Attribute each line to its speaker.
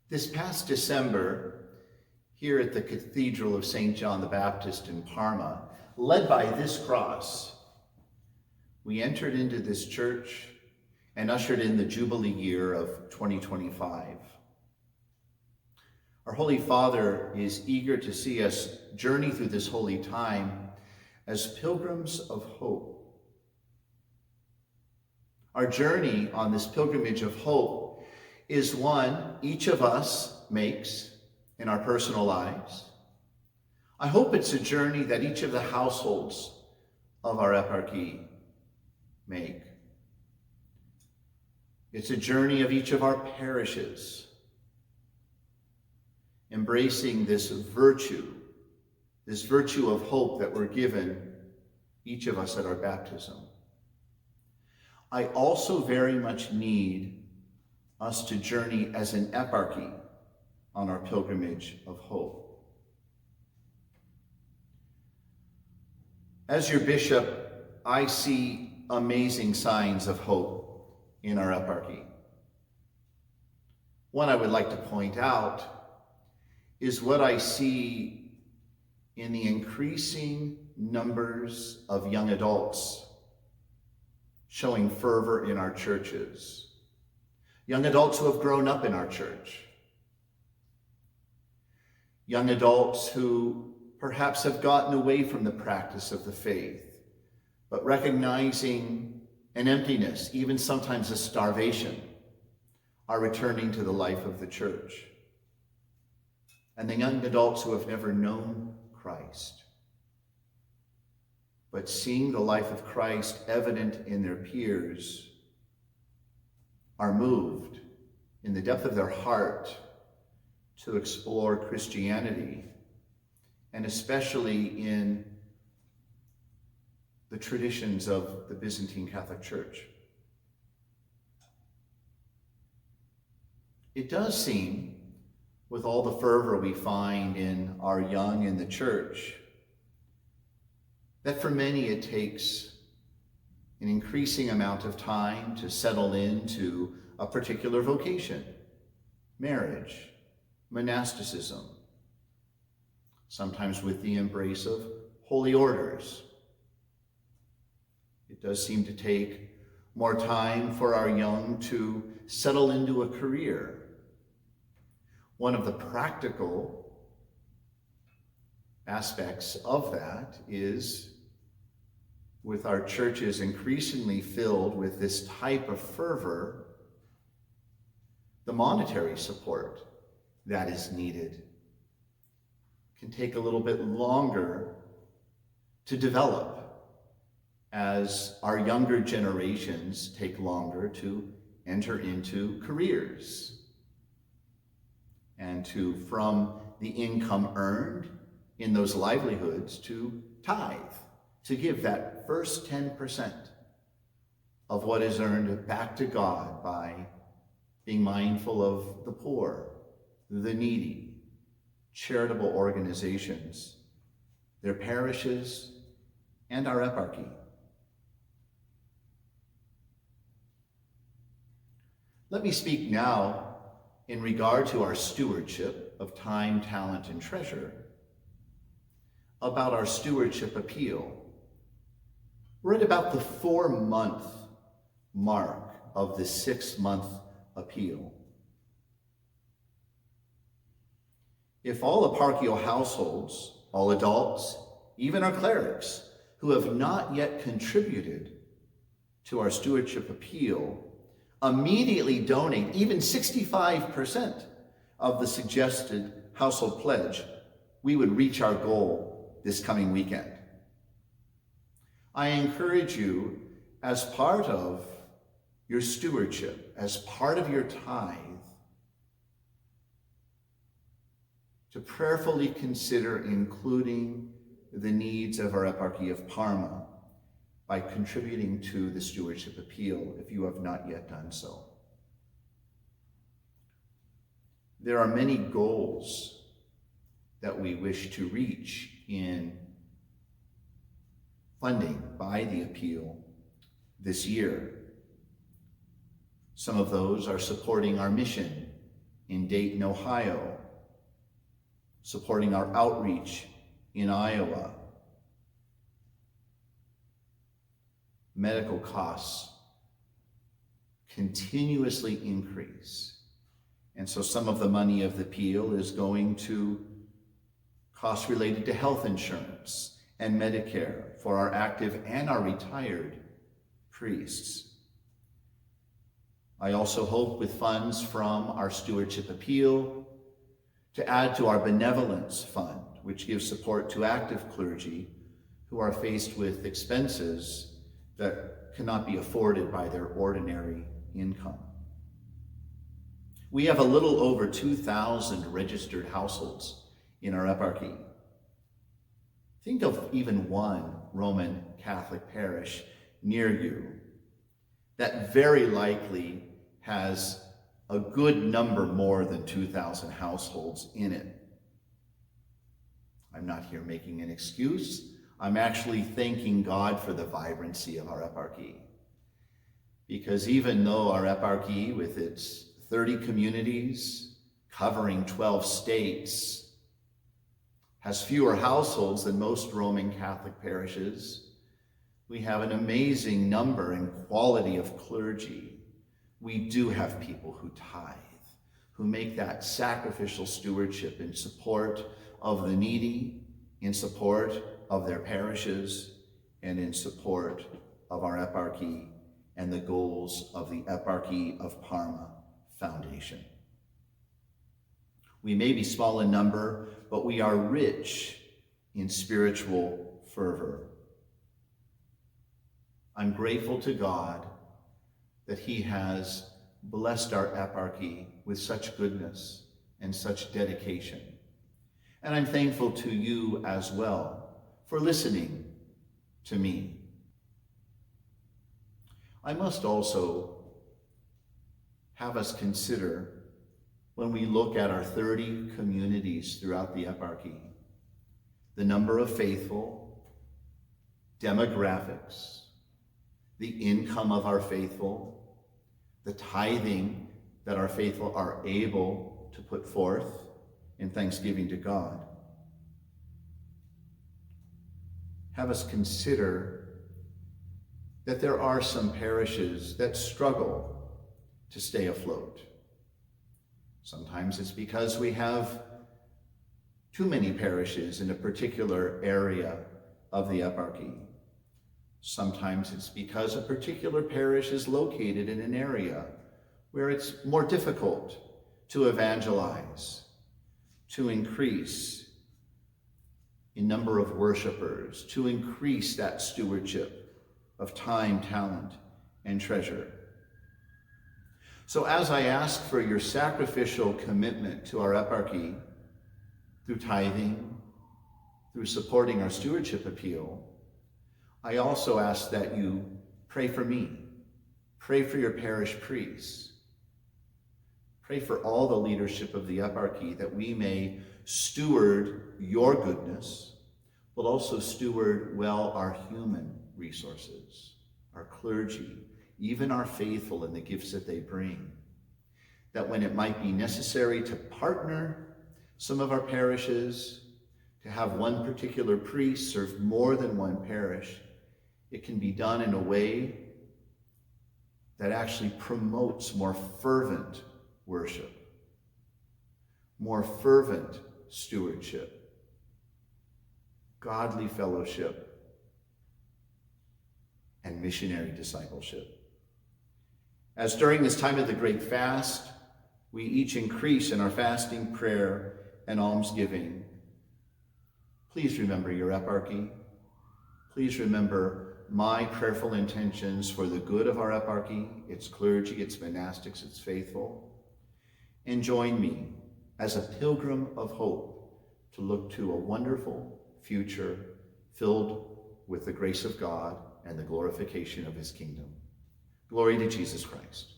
Speaker 1: This past December, here at the Cathedral of St. John the Baptist in Parma, led by this cross, we entered into this church and ushered in the Jubilee year of 2025. Our Holy Father is eager to see us journey through this holy time as pilgrims of hope. Our journey on this pilgrimage of hope is one each of us makes in our personal lives. I hope it's a journey that each of the households of our eparchy make. It's a journey of each of our parishes, embracing this virtue of hope that we're given, each of us at our baptism. I also very much need us to journey as an eparchy on our pilgrimage of hope. As your bishop, I see amazing signs of hope in our eparchy. One I would like to point out is what I see in the increasing numbers of young adults showing fervor in our churches. Young adults who have grown up in our church. Young adults who perhaps have gotten away from the practice of the faith, but recognizing an emptiness, even sometimes a starvation, are returning to the life of the church. And the young adults who have never known Christ, but seeing the life of Christ evident in their peers, are moved in the depth of their heart to explore Christianity, and especially in the traditions of the Byzantine Catholic Church. It does seem, with all the fervor we find in our young in the church, that for many it takes an increasing amount of time to settle into a particular vocation, marriage, monasticism, sometimes with the embrace of holy orders. It does seem to take more time for our young to settle into a career. One of the practical aspects of that is, with our churches increasingly filled with this type of fervor, the monetary support that is needed can take a little bit longer to develop as our younger generations take longer to enter into careers and to, from the income earned in those livelihoods, to tithe, to give that first 10% of what is earned back to God by being mindful of the poor, the needy, charitable organizations, their parishes, and our eparchy. Let me speak now in regard to our stewardship of time, talent, and treasure, about our stewardship appeal. We're at about the 4-month mark of the 6-month appeal. If all eparchial households, all adults, even our clerics, who have not yet contributed to our stewardship appeal, immediately donate even 65% of the suggested household pledge, we would reach our goal this coming weekend. I encourage you, as part of your stewardship, as part of your tithe, to prayerfully consider including the needs of our Eparchy of Parma by contributing to the stewardship appeal if you have not yet done so. There are many goals that we wish to reach in funding by the appeal this year. Some of those are supporting our mission in Dayton, Ohio, supporting our outreach in Iowa. Medical costs continuously increase. And so some of the money of the appeal is going to costs related to health insurance and Medicare for our active and our retired priests. I also hope with funds from our Stewardship appeal to add to our Benevolence Fund, which gives support to active clergy who are faced with expenses that cannot be afforded by their ordinary income. We have a little over 2,000 registered households in our eparchy. Think of even one Roman Catholic parish near you that very likely has a good number more than 2,000 households in it. I'm not here making an excuse. I'm actually thanking God for the vibrancy of our eparchy. Because even though our eparchy, with its 30 communities covering 12 states, has fewer households than most Roman Catholic parishes, we have an amazing number and quality of clergy. We do have people who tithe, who make that sacrificial stewardship in support of the needy, in support of their parishes, and in support of our eparchy and the goals of the Eparchy of Parma Foundation. We may be small in number, but we are rich in spiritual fervor. I'm grateful to God that He has blessed our eparchy with such goodness and such dedication. And I'm thankful to you as well for listening to me. I must also have us consider, when we look at our 30 communities throughout the eparchy, the number of faithful, demographics, the income of our faithful, the tithing that our faithful are able to put forth in thanksgiving to God. Have us consider that there are some parishes that struggle to stay afloat. Sometimes it's because we have too many parishes in a particular area of the eparchy. Sometimes it's because a particular parish is located in an area where it's more difficult to evangelize, to increase in number of worshipers, to increase that stewardship of time, talent, and treasure. So as I ask for your sacrificial commitment to our eparchy through tithing, through supporting our stewardship appeal, I also ask that you pray for me, pray for your parish priests, pray for all the leadership of the eparchy, that we may steward your goodness, but also steward well our human resources, our clergy, even our faithful and the gifts that they bring. That when it might be necessary to partner some of our parishes, to have one particular priest serve more than one parish, it can be done in a way that actually promotes more fervent worship, more fervent stewardship, godly fellowship, and missionary discipleship. As during this time of the Great Fast, we each increase in our fasting, prayer, and almsgiving, please remember your eparchy. Please remember my prayerful intentions for the good of our eparchy, its clergy, its monastics, its faithful, and join me as a pilgrim of hope to look to a wonderful future filled with the grace of God and the glorification of His kingdom. Glory to Jesus Christ.